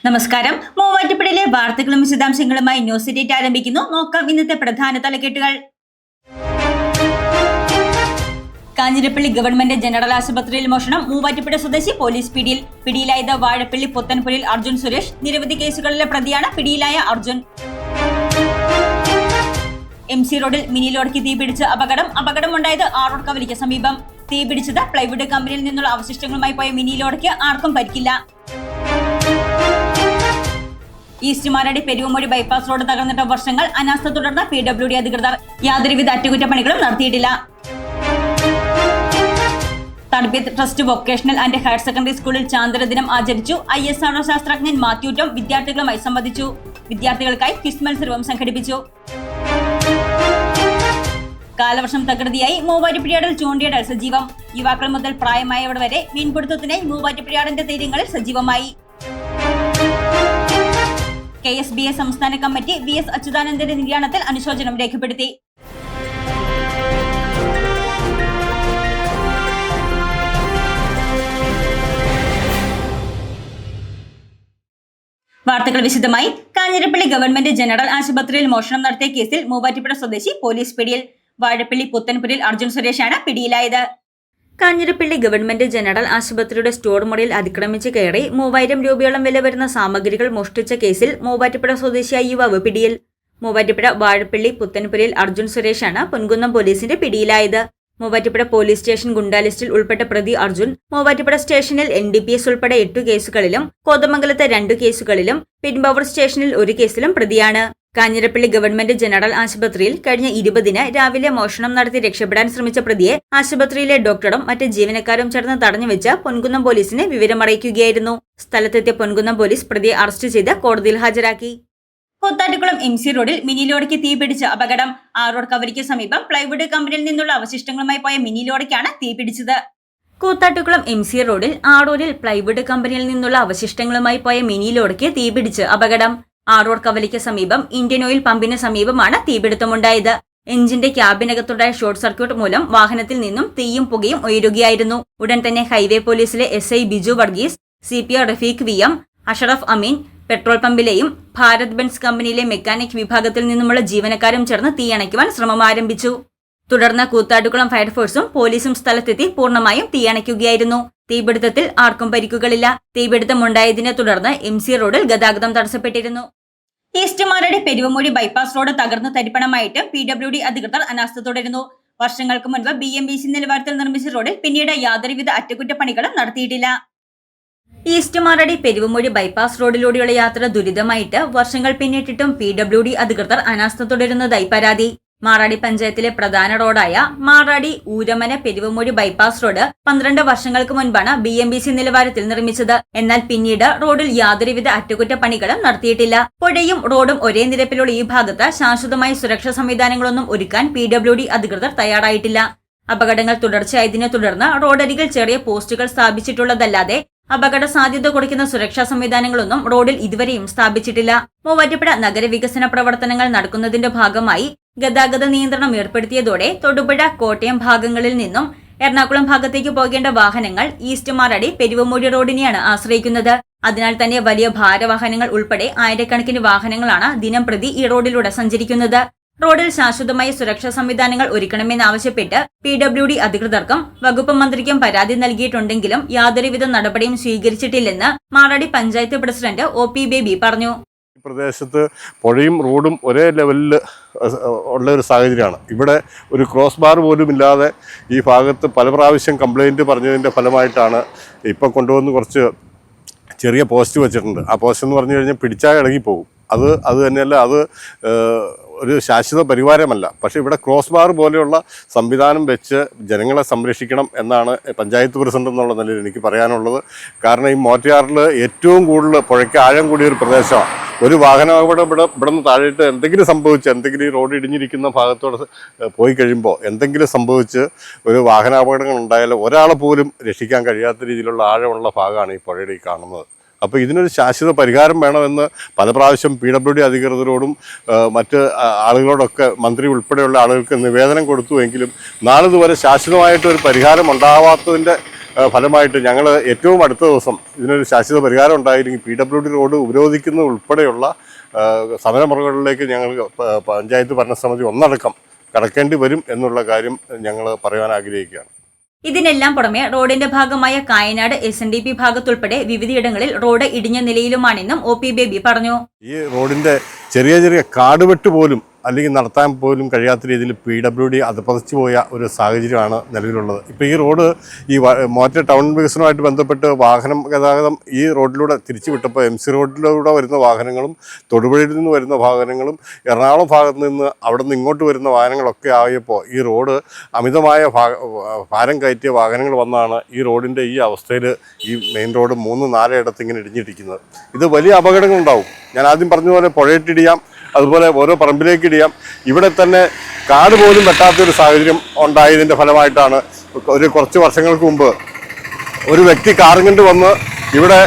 നമസ്കാരം. മൂവാറ്റുപുഴയിലെ വാർത്തകളും വിശദാംശങ്ങളുമായി ന്യൂസ് എഡിറ്റ് ആരംഭിക്കുന്നു. നോക്കാം ഇന്നത്തെ പ്രധാന തലക്കെട്ടുകൾ. കാഞ്ഞിരപ്പള്ളി ഗവൺമെന്റ് ജനറൽ ആശുപത്രിയിൽ മോഷണം. മൂവാറ്റുപുഴ സ്വദേശി പോലീസ് പിടിയിൽ. പിടിയിലായത് വാഴപ്പള്ളി പുത്തൻപുരയിൽ അർജുൻ സുരേഷ്. നിരവധി കേസുകളിലെ പ്രതിയാണ് പിടിയിലായ അർജുൻ. MC റോഡിൽ മിനി ലോറിക്ക് തീപിടിച്ച് അപകടമുണ്ടായത് ആറോഡ് കവലിക്ക് സമീപം. തീപിടിച്ചത് പ്ലൈവുഡ് കമ്പനിയിൽ നിന്നുള്ള അവശിഷ്ടങ്ങളുമായി പോയ മിനി ലോറിക്ക് ആർക്കും പരിക്കില്ല. East Maradi Peruvamozhi bypass road തകർന്നിട്ട വർഷങ്ങൾ. അനാസ്ഥ തുടർന്ന് PWD അധികൃതർ. യാതൊരുവിധ അറ്റകുറ്റപ്പണികളും നടത്തിയിട്ടില്ല. തണുപ്പത്ത് trust vocational and higher secondary സ്കൂളിൽ ചാന്ദ്രദിനം ആചരിച്ചു. ISRO ശാസ്ത്രജ്ഞൻ മാത്യു ടോം വിദ്യാർത്ഥികളുമായി സംവദിച്ചു. വിദ്യാർത്ഥികൾക്കായി ക്വിസ് മത്സരവും സംഘടിപ്പിച്ചു. കാലവർഷം തകൃതിയായി. മൂവാറ്റുപുഴയാടിൽ ചൂണ്ടയിടൽ സജീവം. യുവാക്കൾ മുതൽ പ്രായമായവർ വരെ മീൻപിടുത്തത്തിനായി മൂവാറ്റുപുഴയാടിന്റെ തീരങ്ങളിൽ സജീവമായി. KSBA സംസ്ഥാന കമ്മിറ്റി VS അച്യുതാനന്ദന്റെ നിര്യാണത്തിൽ അനുശോചനം രേഖപ്പെടുത്തി. വാർത്തകൾ വിശദമായി. കാഞ്ഞിരപ്പള്ളി ഗവൺമെന്റ് ജനറൽ ആശുപത്രിയിൽ മോഷണം നടത്തിയ കേസിൽ മൂവാറ്റുപുഴ സ്വദേശി പോലീസ് പിടിയിൽ. വാഴപ്പള്ളി പുത്തൻപുരയിൽ അർജുൻ സുരേഷാണ് പിടിയിലായത്. കാഞ്ഞിരപ്പള്ളി ഗവൺമെന്റ് ജനറൽ ആശുപത്രിയുടെ സ്റ്റോർ മുറിയിൽ അതിക്രമിച്ച് കയറി 3000 രൂപയോളം വില വരുന്ന സാമഗ്രികൾ മോഷ്ടിച്ച കേസിൽ മൂവാറ്റുപുഴ സ്വദേശിയായ യുവാവ് പിടിയിൽ. മൂവാറ്റുപുഴ വാഴപ്പള്ളി പുത്തൻപുരയിൽ അർജുൻ സുരേഷാണ് പൊൻകുന്നം പോലീസിന്റെ പിടിയിലായത്. മൂവാറ്റുപുഴ പോലീസ് സ്റ്റേഷൻ ഗുണ്ടാ ലിസ്റ്റിൽ ഉൾപ്പെട്ട പ്രതി അർജുൻ മൂവാറ്റുപുഴ സ്റ്റേഷനിൽ NDPS ഉൾപ്പെടെ 8 കേസുകളിലും കോതമംഗലത്തെ 2 കേസുകളിലും പെരുമ്പാവൂർ സ്റ്റേഷനിൽ 1 കേസിലും പ്രതിയാണ്. കാഞ്ഞിരപ്പള്ളി ഗവൺമെന്റ് ജനറൽ ആശുപത്രിയിൽ കഴിഞ്ഞ 20-ന് രാവിലെ മോഷണം നടത്തി രക്ഷപ്പെടാൻ ശ്രമിച്ച പ്രതിയെ ആശുപത്രിയിലെ ഡോക്ടറും മറ്റ് ജീവനക്കാരും ചേർന്ന് തടഞ്ഞുവെച്ച് പൊൻകുന്നം പോലീസിനെ വിവരമറിയിക്കുകയായിരുന്നു. സ്ഥലത്തെത്തിയ പൊൻകുന്നം പോലീസ് പ്രതിയെ അറസ്റ്റ് ചെയ്ത് കോടതിയിൽ ഹാജരാക്കി. കൂത്താട്ടുകുളം MC റോഡിൽ മിനി ലോറിക്ക് തീപിടിച്ച് അപകടം. ആറോഡ് കവലിക്ക് സമീപം പ്ലൈവുഡ് കമ്പനിയിൽ നിന്നുള്ള അവശിഷ്ടങ്ങളുമായി പോയ മിനി ലോറിക്കാണ് തീപിടിച്ചത്. കൂത്താട്ടുകുളം MC റോഡിൽ ആറൂരിൽ പ്ലൈവുഡ് കമ്പനിയിൽ നിന്നുള്ള അവശിഷ്ടങ്ങളുമായി പോയ മിനി ലോറിക്ക് തീപിടിച്ച് അപകടം. ആറോഡ് കവലിക്ക് സമീപം ഇന്ത്യൻ ഓയിൽ പമ്പിന് സമീപമാണ് തീപിടുത്തമുണ്ടായത്. എഞ്ചിന്റെ ക്യാബിനകത്തുണ്ടായ ഷോർട്ട് സർക്യൂട്ട് മൂലം വാഹനത്തിൽ നിന്നും തീയും പുകയും ഉയരുകയായിരുന്നു. ഉടൻ തന്നെ ഹൈവേ പോലീസിലെ SI Biju Varghese, CPO Rafeeq VM, Ashraf Ameen, petrol പമ്പിലെയും ഭാരത് ബെൻസ് കമ്പനിയിലെ മെക്കാനിക് വിഭാഗത്തിൽ നിന്നുമുള്ള ജീവനക്കാരും ചേർന്ന് തീയണയ്ക്കുവാൻ ശ്രമം ആരംഭിച്ചു. തുടർന്ന് കൂത്താട്ടുകുളം ഫയർഫോഴ്സും പോലീസും സ്ഥലത്തെത്തി പൂർണ്ണമായും തീയണയ്ക്കുകയായിരുന്നു. തീപിടുത്തത്തിൽ ആർക്കും പരിക്കുകളില്ല. തീപിടുത്തമുണ്ടായതിനെ തുടർന്ന് MC റോഡിൽ ഗതാഗതം തടസ്സപ്പെട്ടിരുന്നു. East Maradi Peruvamozhi bypass road തകർന്നു തരിപ്പണമായിട്ട് PWD അധികൃതർ അനാസ്ഥ തുടരുന്നു. വർഷങ്ങൾക്ക് മുൻപ് BMBC നിലവാരത്തിൽ നിർമ്മിച്ച റോഡിൽ പിന്നീട് യാതൊരുവിധ അറ്റകുറ്റപ്പണികളും നടത്തിയിട്ടില്ല. ഈസ്റ്റ് മാറാടി പെരുവമൊഴി ബൈപ്പാസ് റോഡിലൂടെയുള്ള യാത്ര ദുരിതമായിട്ട് വർഷങ്ങൾ പിന്നിട്ടിട്ടും PWD അധികൃതർ അനാസ്ഥ തുടരുന്നതായി പരാതി. മാറാടി പഞ്ചായത്തിലെ പ്രധാന റോഡായ മാറാടി ഊരമന പെരുവമൊഴി ബൈപ്പാസ് റോഡ് 12 വർഷങ്ങൾക്ക് മുൻപാണ് BMBC നിലവാരത്തിൽ നിർമ്മിച്ചത്. എന്നാൽ പിന്നീട് റോഡിൽ യാതൊരുവിധ അറ്റകുറ്റപ്പണികളും നടത്തിയിട്ടില്ല. പുഴയും റോഡും ഒരേ നിരപ്പിലുള്ള ഈ ഭാഗത്ത് ശാശ്വതമായ സുരക്ഷാ സംവിധാനങ്ങളൊന്നും ഒരുക്കാൻ PWD അധികൃതർ തയ്യാറായിട്ടില്ല. അപകടങ്ങൾ തുടർച്ചയായതിനെ തുടർന്ന് റോഡരികിൽ ചെറിയ പോസ്റ്റുകൾ സ്ഥാപിച്ചിട്ടുള്ളതല്ലാതെ അപകട സാധ്യത കുറയ്ക്കുന്ന സുരക്ഷാ സംവിധാനങ്ങളൊന്നും റോഡിൽ ഇതുവരെയും സ്ഥാപിച്ചിട്ടില്ല. മൂവാറ്റുപുഴ നഗരവികസന പ്രവർത്തനങ്ങൾ നടക്കുന്നതിന്റെ ഭാഗമായി ഗതാഗത നിയന്ത്രണം ഏർപ്പെടുത്തിയതോടെ തൊടുപുഴ, കോട്ടയം ഭാഗങ്ങളിൽ നിന്നും എറണാകുളം ഭാഗത്തേക്ക് പോകേണ്ട വാഹനങ്ങൾ ഈസ്റ്റ് മാറാടി പെരുവമൊഴി റോഡിനെയാണ് ആശ്രയിക്കുന്നത്. അതിനാൽ തന്നെ വലിയ ഭാരവാഹനങ്ങൾ ഉൾപ്പെടെ ആയിരക്കണക്കിന് വാഹനങ്ങളാണ് ദിനംപ്രതി ഈ റോഡിലൂടെ സഞ്ചരിക്കുന്നത്. റോഡിൽ ശാശ്വതമായ സുരക്ഷാ സംവിധാനങ്ങൾ ഒരുക്കണമെന്നാവശ്യപ്പെട്ട് PWD അധികൃതർക്കും വകുപ്പ് മന്ത്രിക്കും പരാതി നൽകിയിട്ടുണ്ടെങ്കിലും യാതൊരുവിധ നടപടിയും സ്വീകരിച്ചിട്ടില്ലെന്ന് മാറാടി പഞ്ചായത്ത് പ്രസിഡന്റ് OP ബേബി പറഞ്ഞു. പ്രദേശത്ത് പുഴയും റോഡും ഒരേ ലെവലിൽ ഉള്ള ഒരു സാഹചര്യമാണ്. ഇവിടെ ഒരു ക്രോസ് ബാർ പോലും ഇല്ലാതെ ഈ ഭാഗത്ത് പല പ്രാവശ്യം കംപ്ലൈൻറ്റ് പറഞ്ഞതിൻ്റെ ഫലമായിട്ടാണ് ഇപ്പം കൊണ്ടുവന്ന് കുറച്ച് ചെറിയ പോസ്റ്റ് വെച്ചിട്ടുണ്ട്. ആ പോസ്റ്റ് എന്ന് പറഞ്ഞു കഴിഞ്ഞാൽ പിടിച്ചാൽ ഇളകിപ്പോകും. അത് തന്നെയല്ല, അത് ഒരു ശാശ്വത പരിവാരമല്ല. പക്ഷേ ഇവിടെ ക്രോസ് ബാർ പോലെയുള്ള സംവിധാനം വെച്ച് ജനങ്ങളെ സംരക്ഷിക്കണം എന്നാണ് പഞ്ചായത്ത് പ്രസിഡന്റ് എന്നുള്ള നിലയിൽ എനിക്ക് പറയാനുള്ളത്. കാരണം ഈ മോറ്റയാറിൽ ഏറ്റവും കൂടുതൽ പുഴയ്ക്ക് ആഴം കൂടിയൊരു പ്രദേശമാണ്. ഒരു വാഹനാപകടം ഇവിടെ നിന്ന് താഴെയിട്ട് എന്തെങ്കിലും ഈ റോഡ് ഇടിഞ്ഞിരിക്കുന്ന ഭാഗത്തോടെ പോയി കഴിയുമ്പോൾ എന്തെങ്കിലും സംഭവിച്ച് ഒരു വാഹനാപകടങ്ങൾ ഉണ്ടായാൽ ഒരാളെ പോലും രക്ഷിക്കാൻ കഴിയാത്ത രീതിയിലുള്ള ആഴമുള്ള ഭാഗമാണ് ഈ പുഴയുടെ ഈ കാണുന്നത്. അപ്പോൾ ഇതിനൊരു ശാശ്വത പരിഹാരം വേണമെന്ന് പല പ്രാവശ്യം PWD അധികൃതരോടും മറ്റ് ആളുകളോടൊക്കെ മന്ത്രി ഉൾപ്പെടെയുള്ള ആളുകൾക്ക് നിവേദനം കൊടുത്തുവെങ്കിലും നാളിതുവരെ ശാശ്വതമായിട്ടൊരു പരിഹാരം ഉണ്ടാവാത്തതിൻ്റെ ഫലമായിട്ട് ഞങ്ങൾ ഏറ്റവും അടുത്ത ദിവസം ഇതിനൊരു ശാശ്വത പരിഹാരം ഉണ്ടായില്ലെങ്കിൽ PWD റോഡ് ഉപരോധിക്കുന്നത് ഉൾപ്പെടെയുള്ള സമരമുറകളിലേക്ക് ഞങ്ങൾ പഞ്ചായത്ത് ഭരണസമിതി ഒന്നടക്കം കടക്കേണ്ടി വരും എന്നുള്ള കാര്യം ഞങ്ങൾ പറയാൻ ആഗ്രഹിക്കുകയാണ്. ഇതിനെല്ലാം പുറമെ റോഡിന്റെ ഭാഗമായ കായനാട് SNDP ഭാഗത്തുൾപ്പെടെ വിവിധയിടങ്ങളിൽ റോഡ് ഇടിഞ്ഞ നിലയിലുമാണെന്നും OP ബേബി പറഞ്ഞു. ഈ റോഡിന്റെ ചെറിയ ചെറിയ കാടുവെട്ട് പോലും അല്ലെങ്കിൽ നടത്താൻ പോലും കഴിയാത്ത രീതിയിൽ PWD അധപതിച്ചു പോയ ഒരു സാഹചര്യമാണ് നിലവിലുള്ളത്. ഇപ്പോൾ ഈ റോഡ് ഈ മോറ്റ ടൗൺ വികസനവുമായിട്ട് ബന്ധപ്പെട്ട് വാഹനം ഗതാഗതം ഈ റോഡിലൂടെ തിരിച്ചു വിട്ടപ്പോൾ MC റോഡിലൂടെ വരുന്ന വാഹനങ്ങളും തൊടുപുഴയിൽ നിന്ന് വരുന്ന വാഹനങ്ങളും എറണാകുളം ഭാഗത്ത് നിന്ന് അവിടെ നിന്ന് ഇങ്ങോട്ട് വരുന്ന വാഹനങ്ങളൊക്കെ ആയപ്പോൾ ഈ റോഡ് അമിതമായ ഭാരം കയറ്റിയ വാഹനങ്ങൾ വന്നാണ് ഈ റോഡിൻ്റെ ഈ അവസ്ഥയിൽ ഈ മെയിൻ റോഡ് 3-4 ഇടത്ത് ഇങ്ങനെ ഇടിഞ്ഞിരിക്കുന്നത്. ഇത് വലിയ അപകടങ്ങളുണ്ടാവും. ഞാൻ ആദ്യം പറഞ്ഞതുപോലെ പുഴയിട്ടിടിയാം, അതുപോലെ ഓരോ പറമ്പിലേക്ക് ഇടിയാം. ഇവിടെ തന്നെ കാട് പോലും വെട്ടാത്തൊരു സാഹചര്യം ഉണ്ടായതിൻ്റെ ഫലമായിട്ടാണ് കുറച്ച് വർഷങ്ങൾക്ക് മുമ്പ് ഒരു വ്യക്തി കാറും കൊണ്ട് വന്ന് ഇവിടെ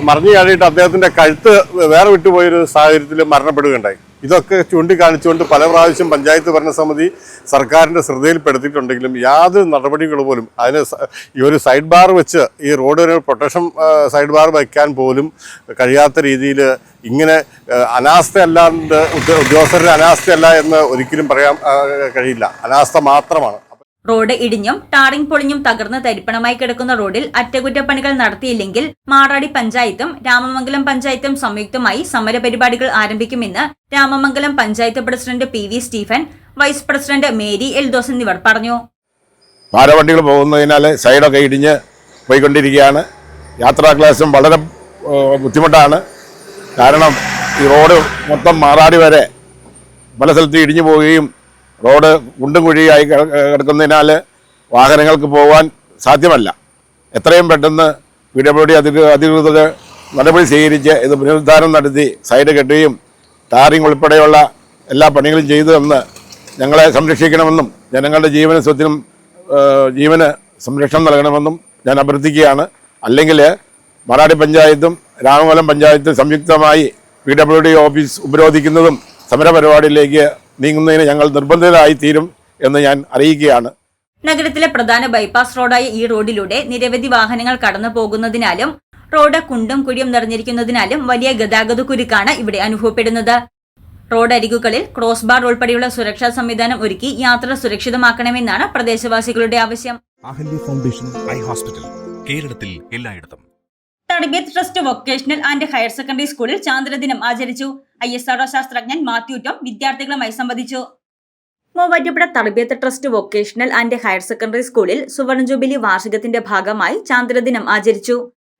മറിഞ്ഞു ചാടിയിട്ട് അദ്ദേഹത്തിൻ്റെ കഴുത്ത് വേറെ വിട്ടുപോയൊരു സാഹചര്യത്തിൽ മരണപ്പെടുകയുണ്ടായി. ഇതൊക്കെ ചൂണ്ടിക്കാണിച്ചുകൊണ്ട് പല പ്രാവശ്യം പഞ്ചായത്ത് ഭരണസമിതി സർക്കാരിൻ്റെ ശ്രദ്ധയിൽപ്പെടുത്തിയിട്ടുണ്ടെങ്കിലും യാതൊരു നടപടികൾ പോലും അതിന് ഈ ഒരു സൈഡ് ബാർ വെച്ച് ഈ റോഡിന് പ്രൊട്ടക്ഷൻ സൈഡ് ബാർ വയ്ക്കാൻ പോലും കഴിയാത്ത രീതിയിൽ ഇങ്ങനെ അനാസ്ഥയല്ലാണ്ട് ഉദ്യോഗസ്ഥരുടെ അനാസ്ഥയല്ല എന്ന് ഒരിക്കലും പറയാൻ കഴിയില്ല. അനാസ്ഥ മാത്രമാണ്. റോഡ് ഇടിഞ്ഞും ടാറിംഗ് പൊളിഞ്ഞും തകർന്ന് തരിപ്പണമായി കിടക്കുന്ന റോഡിൽ അറ്റകുറ്റപ്പണികൾ നടത്തിയില്ലെങ്കിൽ മാറാടി പഞ്ചായത്തും രാമമംഗലം പഞ്ചായത്തും സംയുക്തമായി സമരപരിപാടികൾ ആരംഭിക്കുമെന്ന് Ramamangalam panchayat president PV Stephen, vice president Mary Eldhose എന്നിവർ പറഞ്ഞു. ഭാരവണ്ടികൾ പോകുന്നതിനാൽ സൈഡൊക്കെ ഇടിഞ്ഞ് പോയിക്കൊണ്ടിരിക്കുകയാണ്. യാത്രാ ക്ലാസും വളരെ ബുദ്ധിമുട്ടാണ്. കാരണം ഈ റോഡ് മൊത്തം മാറാടി വരെ പല സ്ഥലത്തും ഇടിഞ്ഞു പോവുകയും റോഡ് കുണ്ടും കുഴിയായി കിടക്കുന്നതിനാൽ വാഹനങ്ങൾക്ക് പോകാൻ സാധ്യമല്ല. എത്രയും പെട്ടെന്ന് PWD അധികൃതർ നടപടി സ്വീകരിച്ച് ഇത് പുനരുദ്ധാരണം നടത്തി സൈഡ് കെട്ടുകയും ടാറിംഗ് ഉൾപ്പെടെയുള്ള എല്ലാ പണികളും ചെയ്തു തന്ന് ഞങ്ങളെ സംരക്ഷിക്കണമെന്നും ജനങ്ങളുടെ ജീവനും സ്വത്തിനും ജീവന് സംരക്ഷണം നൽകണമെന്നും ഞാൻ അഭ്യർത്ഥിക്കുകയാണ്. അല്ലെങ്കിൽ മാറാടി പഞ്ചായത്തും രാമമംഗലം പഞ്ചായത്തും സംയുക്തമായി PWD ഓഫീസ് ഉപരോധിക്കുന്നതും സമരപരിപാടിയിലേക്ക് നീങ്ങുന്നതിന് ഞങ്ങൾ നിർബന്ധിതരായി തീരും എന്ന് ഞാൻ അറിയിക്കുകയാണ്. നഗരത്തിലെ പ്രധാന ബൈപ്പാസ് റോഡായ ഈ റോഡിലൂടെ നിരവധി വാഹനങ്ങൾ കടന്നു പോകുന്നതിനാലും റോഡ് കുണ്ടും കുഴിയും നിറഞ്ഞിരിക്കുന്നതിനാലും വലിയ ഗതാഗത കുരുക്കാണ് ഇവിടെ അനുഭവപ്പെടുന്നത്. റോഡ് അരികുകളിൽ ക്രോസ് ബാർ ഉൾപ്പെടെയുള്ള സുരക്ഷാ സംവിധാനം ഒരുക്കി യാത്ര സുരക്ഷിതമാക്കണമെന്നാണ് പ്രദേശവാസികളുടെ ആവശ്യം. അഹല്യ ഫൗണ്ടേഷൻ ഐ ഹോസ്പിറ്റൽ, കേരളത്തിൽ എല്ലായിടത്തും. തടിബേത്ത് trust vocational and higher secondary സ്കൂളിൽ ചാന്ദ്രദിനം ആചരിച്ചു. ISRO ശാസ്ത്രജ്ഞൻ മാത്യു ടോം വിദ്യാർത്ഥികളുമായി സംവദിച്ചു. മൂവാറ്റുപുഴ തടിബേത്ത് trust vocational and higher secondary സ്കൂളിൽ സുവർണ ജൂബിലി വാർഷികത്തിന്റെ ഭാഗമായി ചാന്ദ്രദിനം ആചരിച്ചു.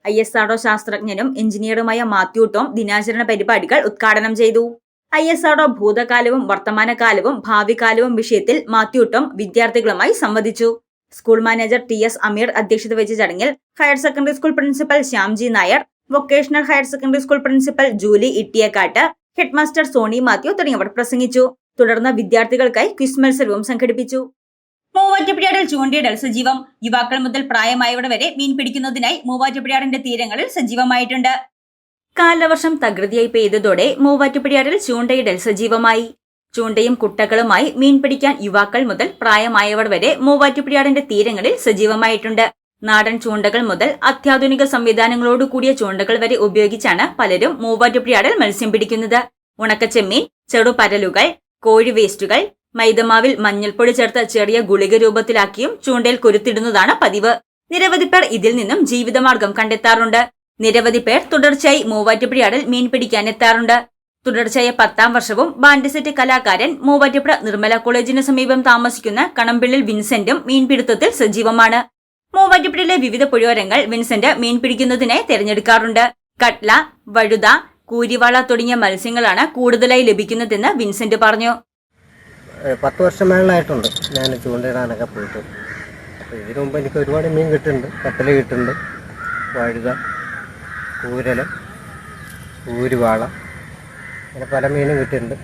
ISRO ശാസ്ത്രജ്ഞനും എഞ്ചിനീയറുമായ മാത്യു ടോം ദിനാചരണ പരിപാടികൾ ഉദ്ഘാടനം ചെയ്തു. ISRO ഭൂതകാലവും വർത്തമാനകാലവും ഭാവികാലവും വിഷയത്തിൽ മാത്യു ടോം വിദ്യാർത്ഥികളുമായി സംവദിച്ചു. സ്കൂൾ മാനേജർ TS അമീർ അധ്യക്ഷത വഹിച്ച ചടങ്ങിൽ higher secondary school principal Shyamji Nair, vocational higher secondary school principal Julie Ittiyakkat, headmaster Soni Mathew തുടങ്ങിയവർ പ്രസംഗിച്ചു. തുടർന്ന് വിദ്യാർത്ഥികൾക്കായി ക്വിസ് മത്സരവും സംഘടിപ്പിച്ചു. മൂവാറ്റുപുഴയാറിൽ ചൂണ്ടയിടൽ സജീവം. യുവാക്കൾ മുതൽ പ്രായമായവർ വരെ മീൻ പിടിക്കുന്നതിനായി മൂവാറ്റുപുഴയാറിന്റെ തീരങ്ങളിൽ സജീവമായിട്ടുണ്ട്. കാലവർഷം തകൃതിയായി പെയ്തതോടെ മൂവാറ്റുപുഴയാറിൽ ചൂണ്ടയിടൽ സജീവമായി. ചൂണ്ടയും കുട്ടകളുമായി മീൻ പിടിക്കാൻ യുവാക്കൾ മുതൽ പ്രായമായവർ വരെ മൂവാറ്റുപുഴയാറിന്റെ തീരങ്ങളിൽ സജീവമായിട്ടുണ്ട്. നാടൻ ചൂണ്ടകൾ മുതൽ അത്യാധുനിക സംവിധാനങ്ങളോട് കൂടിയ ചൂണ്ടകൾ വരെ ഉപയോഗിച്ചാണ് പലരും മൂവാറ്റുപുഴയാറിൽ മത്സ്യം പിടിക്കുന്നത്. ഉണക്കച്ചെമ്മീൻ, ചെറുപരലുകൾ, കോഴി വേസ്റ്റുകൾ, മൈദമാവിൽ മഞ്ഞൾപ്പൊടി ചേർത്ത് ചെറിയ ഗുളിക രൂപത്തിലാക്കിയും ചൂണ്ടയിൽ കൊരുത്തിടുന്നതാണ് പതിവ്. നിരവധി പേർ ഇതിൽ നിന്നും ജീവിതമാർഗം കണ്ടെത്താറുണ്ട്. നിരവധി പേർ തുടർച്ചയായി മൂവാറ്റുപുഴയാറിൽ മീൻ പിടിക്കാൻ എത്താറുണ്ട്. തുടർച്ചയായ 10ാം വർഷവും ബാൻഡ് സെറ്റ് കലാകാരൻ മൂവാറ്റുപുഴ നിർമ്മല കോളേജിന് സമീപം താമസിക്കുന്ന കണമ്പിള്ളിൽ വിൻസെന്റും മീൻപിടുത്തത്തിൽ സജീവമാണ്. മൂവാറ്റുപുഴയിലെ വിവിധ പുഴയോരങ്ങൾ വിൻസെന്റ് മീൻ പിടിക്കുന്നതിനായി തിരഞ്ഞെടുക്കാറുണ്ട്. കട്ല, വഴുത, കൂരിവാള തുടങ്ങിയ മത്സ്യങ്ങളാണ് കൂടുതലായി ലഭിക്കുന്നതെന്ന് വിൻസെന്റ് പറഞ്ഞു. 10 വർഷം മേളിലായിട്ടുണ്ട് ഞാൻ ചൂണ്ടയിടാനൊക്കെ പോയിട്ട്. അപ്പോൾ ഇതിനു മുമ്പ് എനിക്ക് ഒരുപാട് മീൻ കിട്ടുന്നുണ്ട്. കട്ടല കിട്ടുന്നുണ്ട്, വഴുത, കൂരൽ, കൂരിവാള, അങ്ങനെ പല മീനും കിട്ടിയിട്ടുണ്ട്.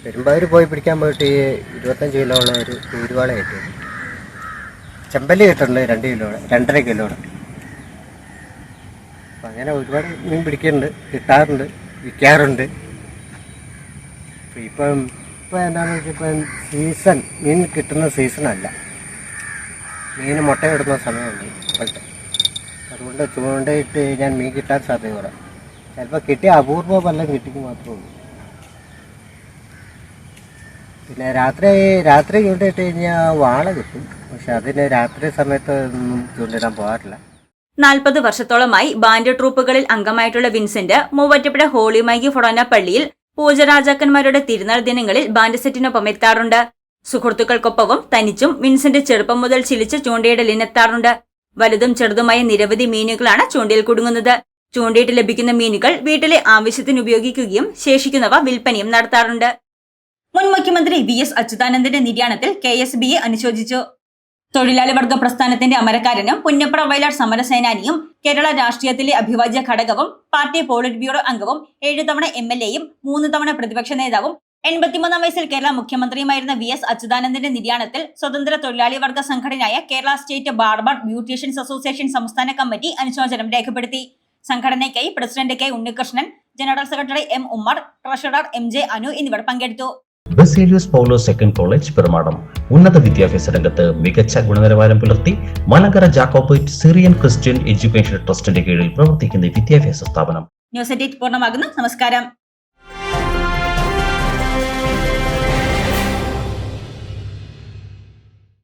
പെരുമ്പാവൂർ പോയി പിടിക്കാൻ പോയിട്ട് ഈ 25 കിലോയുള്ള ഒരു കൂരുവാള കിട്ടി. ചെമ്പല്ലി കിട്ടുന്നുണ്ട് 2 കിലോയുടെ, 2.5 കിലോയുടെ. അപ്പം അങ്ങനെ ഒരുപാട് മീൻ പിടിക്കുന്നുണ്ട്, കിട്ടാറുണ്ട്, വിൽക്കാറുണ്ട്. ഇപ്പം ഇപ്പോൾ എന്താണെന്ന് വെച്ചാൽ ഇപ്പം സീസൺ മീൻ കിട്ടുന്ന സീസണല്ല, മീൻ മുട്ടയിടുന്ന സമയമുണ്ട് ഇപ്പോഴത്തെ. അതുകൊണ്ട് ചൂണ്ടയിട്ട് ഞാൻ മീൻ കിട്ടാൻ സാധ്യത. ചിലപ്പോൾ കിട്ടിയ അപൂർവ വല്ലതും കിട്ടിക്ക് മാത്രമേ ഉള്ളൂ. പിന്നെ രാത്രി ചൂണ്ടയിട്ട് കഴിഞ്ഞാൽ വാള കിട്ടും, പക്ഷെ അതിന് രാത്രി സമയത്ത് ഒന്നും ചൂണ്ടിടാൻ പോകാറില്ല. 40 വർഷത്തോളമായി ബാൻഡ് ട്രൂപ്പുകളിൽ അംഗമായിട്ടുള്ള വിൻസെന്റ് മൂവാറ്റുപുഴ ഹോളി മൈക്കി ഫൊറോന പള്ളിയിൽ പൂജരാജാക്കന്മാരുടെ തിരുനാൾ ദിനങ്ങളിൽ ബാൻഡ് സെറ്റിനൊപ്പം എത്താറുണ്ട്. സുഹൃത്തുക്കൾക്കൊപ്പവും തനിച്ചും വിൻസെന്റ് ചെറുപ്പം മുതൽ ചിലിച്ച് ചൂണ്ടയിടലിനെത്താറുണ്ട്. വലുതും ചെറുതുമായ നിരവധി മീനുകളാണ് ചൂണ്ടയിൽ കുടുങ്ങുന്നത്. ചൂണ്ടയിട്ട് ലഭിക്കുന്ന മീനുകൾ വീട്ടിലെ ആവശ്യത്തിന് ഉപയോഗിക്കുകയും ശേഷിക്കുന്നവ വിൽപ്പനയും നടത്താറുണ്ട്. മുൻ മുഖ്യമന്ത്രി VS അച്യുതാനന്ദന്റെ നിര്യാണത്തിൽ KSBയെ അനുശോചിച്ചു. തൊഴിലാളി വർഗ പ്രസ്ഥാനത്തിന്റെ അമരക്കാരനും പുന്നപ്ര വയലാർ സമരസേനാനിയും കേരള രാഷ്ട്രീയത്തിലെ അഭിവാജ്യ ഘടകവും പാർട്ടി പോളിറ്റ് ബ്യൂറോ അംഗവും 7 തവണ MLAയും 3 തവണ പ്രതിപക്ഷ നേതാവും 83 വയസ്സിൽ കേരള മുഖ്യമന്ത്രിയുമായിരുന്ന VS അച്യുതാനന്ദന്റെ നിര്യാണത്തിൽ സ്വതന്ത്ര തൊഴിലാളി വർഗ സംഘടനയായ Kerala state barber beauticians association സംസ്ഥാന കമ്മിറ്റി അനുശോചനം രേഖപ്പെടുത്തി. സംഘടനയ്ക്കായി president K Unnikrishnan, general secretary M Ummer, treasurer MJ Anu എന്നിവർ പങ്കെടുത്തു. ബസേലിയസ് പൗലോസ് സെക്കൻഡ് കോളേജ് പെരുമാടം ഉന്നത വിദ്യാഭ്യാസ രംഗത്ത് മികച്ച ഗുണനിലവാരം പുലർത്തി Malankara Jacobite Syrian Christian education ട്രസ്റ്റിന്റെ കീഴിൽ പ്രവർത്തിക്കുന്ന വിദ്യാഭ്യാസ സ്ഥാപനം. ന്യൂസ് 8 പൂർണ്ണമാകുന്നു. നമസ്കാരം.